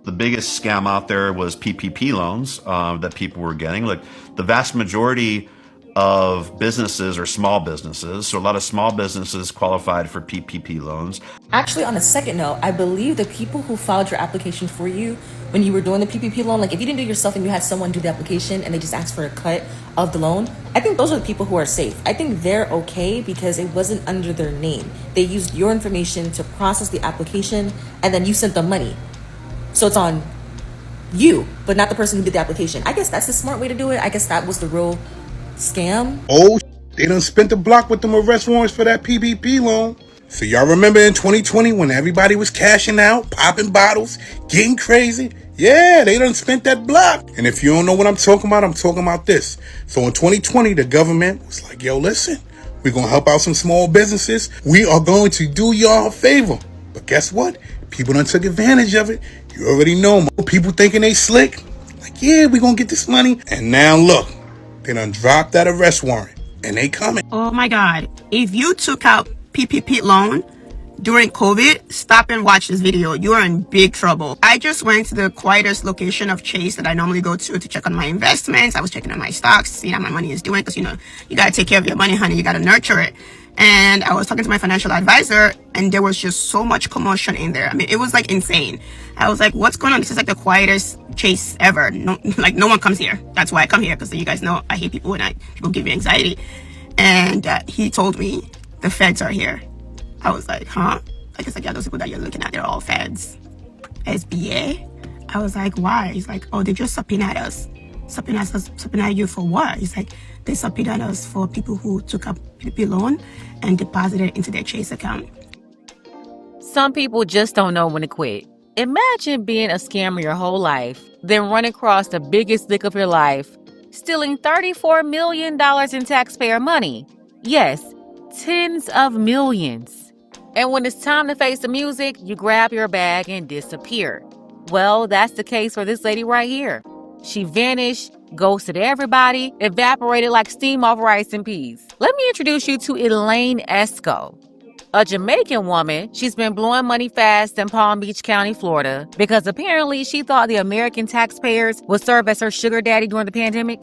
The biggest scam out there was PPP loans that people were getting. Like the vast majority of businesses are small businesses, so a lot of small businesses qualified for PPP loans. Actually, on a second note, I believe the people who filed your application for you when you were doing the PPP loan, like if you didn't do it yourself and you had someone do the application and they just asked for a cut of the loan, I think those are the people who are safe. I think they're okay because it wasn't under their name. They used your information to process the application and then you sent them money. So it's on you, but not the person who did the application. I guess that's the smart way to do it. I guess that was the real scam. Oh, they done spent the block with them arrest warrants for that PPP loan. So y'all remember in 2020 when everybody was cashing out, popping bottles, getting crazy? Yeah, they done spent that block. And if you don't know what I'm talking about this. So in 2020, the government was like, yo, listen, we're going to help out some small businesses. We are going to do y'all a favor. But guess what? People done took advantage of it. You already know. People thinking they slick. Like, yeah, we're going to get this money. And now look, they done dropped that arrest warrant. And they coming. Oh my God. If you took out PPP loan during COVID, stop and watch this video. You are in big trouble. I just went to the quietest location of Chase that I normally go to check on my investments. I was checking on my stocks, see how my money is doing, because, you know, you got to take care of your money, honey. You got to nurture it. And I was talking to my financial advisor, and there was just so much commotion in there. I mean, it was like insane. I was like, what's going on? This is like the quietest Chase ever. No, like no one comes here. That's why I come here, because you guys know I hate people when people give me anxiety. And he told me the feds are here. I was like, huh? Like, it's like, yeah, those people that you're looking at, they're all feds. SBA? I was like, why? He's like, oh, they just subpoenaed us. Subpoenaed you for what? He's like, they subpoenaed us for people who took up PPP loan and deposited it into their Chase account. Some people just don't know when to quit. Imagine being a scammer your whole life, then run across the biggest lick of your life, stealing $34 million in taxpayer money. Yes, tens of millions. And when it's time to face the music, you grab your bag and disappear. Well, that's the case for this lady right here. She vanished, ghosted everybody, evaporated like steam off rice and peas. Let me introduce you to Elaine Escoe, a Jamaican woman. She's been blowing money fast in Palm Beach County, Florida, because apparently she thought the American taxpayers would serve as her sugar daddy during the pandemic.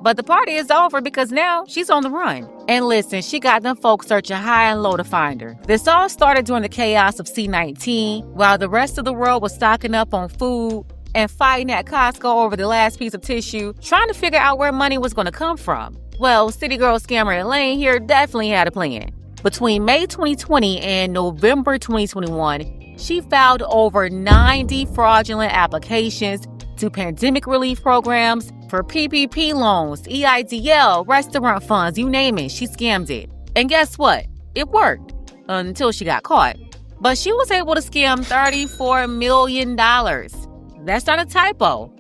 But the party is over because now she's on the run. And listen, she got them folks searching high and low to find her. This all started during the chaos of C-19, while the rest of the world was stocking up on food and fighting at Costco over the last piece of tissue, trying to figure out where money was going to come from. Well, city girl scammer Elaine here definitely had a plan. Between May 2020 and November 2021, she filed over 90 fraudulent applications to pandemic relief programs, for PPP loans, EIDL, restaurant funds, you name it, she scammed it. And guess what? It worked until she got caught. But she was able to scam $34 million. That's not a typo.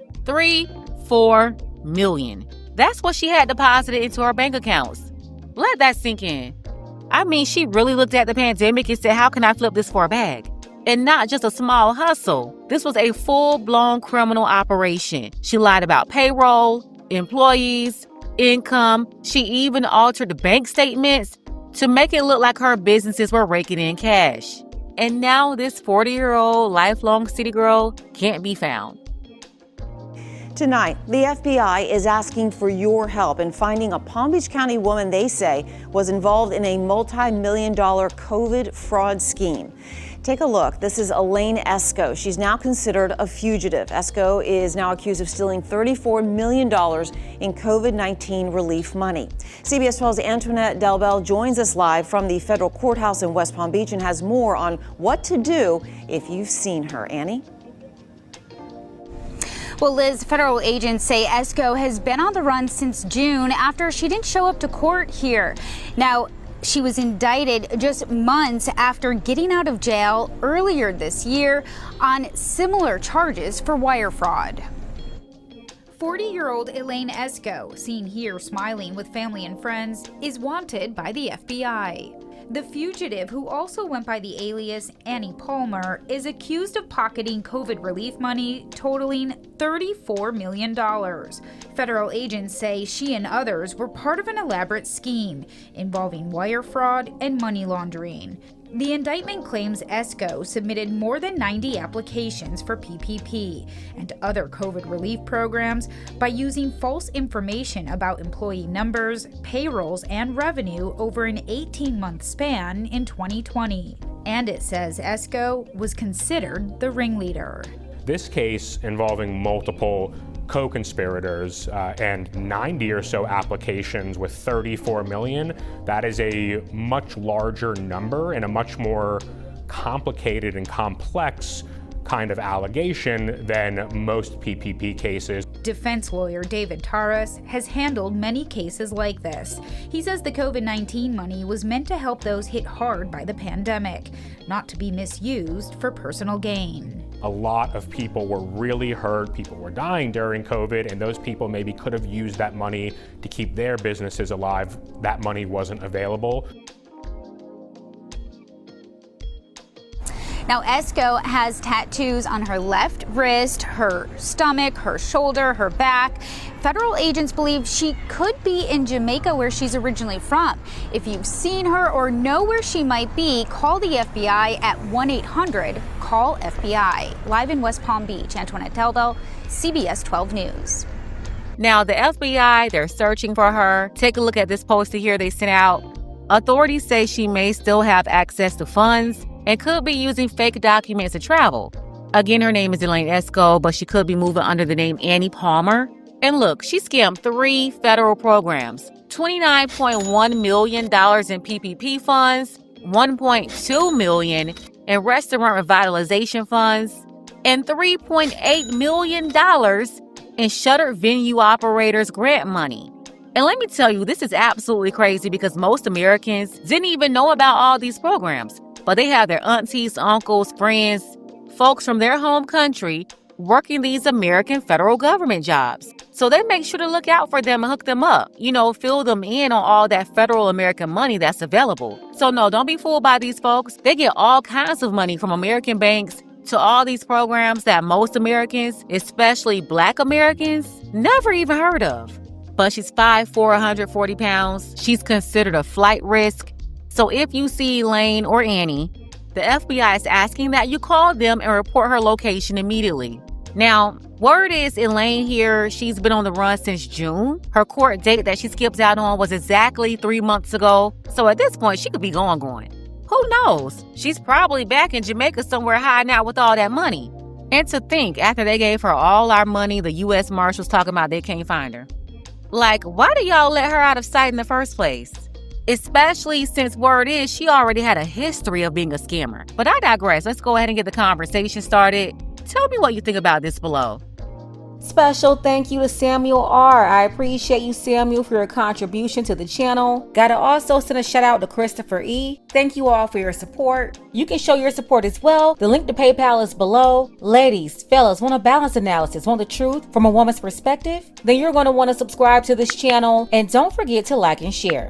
4 million. That's what she had deposited into her bank accounts. Let that sink in. I mean, she really looked at the pandemic and said, how can I flip this for a bag? And not just a small hustle. This was a full-blown criminal operation. She lied about payroll, employees, income. She even altered the bank statements to make it look like her businesses were raking in cash. And now this 40-year-old lifelong city girl can't be found. Tonight, the FBI is asking for your help in finding a Palm Beach County woman they say was involved in a multi-million-dollar COVID fraud scheme. Take a look. This is Elaine Escoe. She's now considered a fugitive. Escoe is now accused of stealing $34 million in COVID-19 relief money. CBS 12's Antoinette Delbel joins us live from the federal courthouse in West Palm Beach and has more on what to do if you've seen her. Annie? Well, Liz, federal agents say Escoe has been on the run since June after she didn't show up to court here. Now, she was indicted just months after getting out of jail earlier this year on similar charges for wire fraud. 40-year-old Elaine Escoe, seen here smiling with family and friends, is wanted by the FBI. The fugitive, who also went by the alias Annie Palmer, is accused of pocketing COVID relief money totaling $34 million. Federal agents say she and others were part of an elaborate scheme involving wire fraud and money laundering. The indictment claims Escoe submitted more than 90 applications for PPP and other COVID relief programs by using false information about employee numbers, payrolls, and revenue over an 18-month span in 2020. And it says Escoe was considered the ringleader. This case involving multiple co-conspirators and 90 or so applications with 34 million, that is a much larger number and a much more complicated and complex kind of allegation than most PPP cases. Defense lawyer David Taras has handled many cases like this. He says the COVID-19 money was meant to help those hit hard by the pandemic, not to be misused for personal gain. A lot of people were really hurt, people were dying during COVID, and those people maybe could have used that money to keep their businesses alive. That money wasn't available. Now, Escoe has tattoos on her left wrist, her stomach, her shoulder, her back. Federal agents believe she could be in Jamaica, where she's originally from. If you've seen her or know where she might be, call the FBI at 1-800-CALL-FBI. Live in West Palm Beach, Antoinette Delville, CBS 12 News. Now, the FBI, they're searching for her. Take a look at this poster here they sent out. Authorities say she may still have access to funds and could be using fake documents to travel. Again, her name is Elaine Escoe, but she could be moving under the name Annie Palmer. And look, she scammed 3 federal programs, $29.1 million in PPP funds, $1.2 million in restaurant revitalization funds, and $3.8 million in shuttered venue operators grant money. And let me tell you, this is absolutely crazy because most Americans didn't even know about all these programs. But they have their aunties, uncles, friends, folks from their home country working these American federal government jobs. So they make sure to look out for them and hook them up, fill them in on all that federal American money that's available. So no, don't be fooled by these folks. They get all kinds of money from American banks to all these programs that most Americans, especially Black Americans, never even heard of. But she's 5'4", 140 pounds. She's considered a flight risk. So if you see Elaine or Annie, the FBI is asking that you call them and report her location immediately. Now, word is Elaine here, she's been on the run since June. Her court date that she skipped out on was exactly 3 months ago. So at this point, she could be going. Who knows? She's probably back in Jamaica somewhere hiding out with all that money. And to think, after they gave her all our money, the U.S. Marshals talking about they can't find her. Like, why do y'all let her out of sight in the first place? Especially since word is she already had a history of being a scammer. But I digress. Let's go ahead and get the conversation started. Tell me what you think about this below. Special thank you to Samuel R. I appreciate you, Samuel, for your contribution to the channel. Gotta also send a shout out to Christopher E. Thank you all for your support. You can show your support as well. The link to PayPal is below. Ladies, fellas, want a balanced analysis, want the truth from a woman's perspective? Then you're going to want to subscribe to this channel. And don't forget to like and share.